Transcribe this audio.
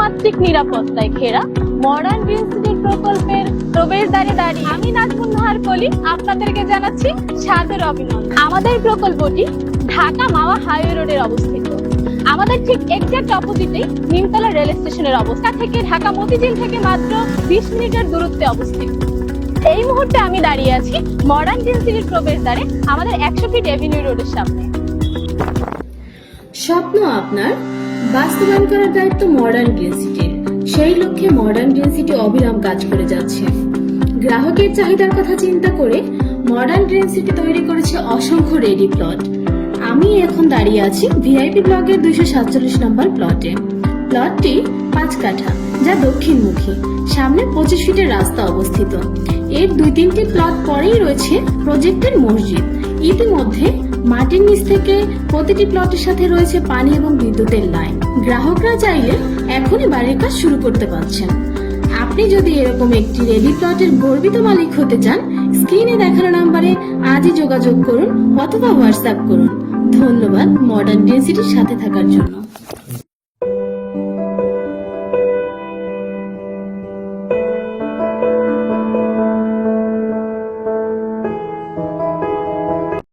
বহুমাত্রিক নিরাপত্তায় ঘেরা modern green city প্রকল্পের প্রবেশদ্বারে দাঁড়িয়ে আমি নাজমুন নাহার কলি আপনাদেরকে জানাচ্ছি সাদর অভিনন্দন। আমাদের প্রকল্পটি ঢাকা মাওয়া হাইওয়ে রোডের অবস্থিত। আমাদের ঠিক এক্সাক্ট অপোজিটেই নিমতলা রেল স্টেশনের অবস্থা থেকে ঢাকা মতিঝিল থেকে মাত্র 20 মিনিটের দূরত্বে অবস্থিত। এই মুহূর্তে আমি দাঁড়িয়ে আছি মডার্ন গ্রিন সিটির প্রবেশদ্বারে আমাদের 100 ফিট এভিনিউ রোডের সামনে। স্বপ্ন আপনার, বাস্তবায়ন করার দায়িত্ব মডার্ন গ্রিন সিটির। সেই লক্ষ্যে মডার্ন গ্রিন সিটি অবিরাম কাজ করে যাচ্ছে। গ্রাহকের চাহিদার কথা চিন্তা করে মডার্ন গ্রিন সিটি তৈরি করেছে অসংখ্য রেডি প্লট। আমি এখন দাঁড়িয়ে আছি ভিআইপি ব্লকের 247 নম্বর প্লটে। প্লটটি 5 কাঠা, যা দক্ষিণমুখী। সামনে 25 ফিটের রাস্তা অবস্থিত। এর 2-3টি প্লট পরেই রয়েছে প্রজেক্টের মসজিদ। ইতিমধ্যে মাটির নিচ থেকে প্রতিটি প্লটের সাথে রয়েছে পানি এবং বিদ্যুতের লাইন। গ্রাহকরা চাইলে এখনই বাড়ির কাজ শুরু করতে পারছেন। আপনি যদি এরকম একটি রেডি প্লটের গর্বিত মালিক হতে চান, স্ক্রিনে দেখানো নম্বরে আজই যোগাযোগ করুন অথবা হোয়াটসঅ্যাপ করুন। ধন্যবাদ মডার্ন গ্রিন সিটির সাথে থাকার জন্য।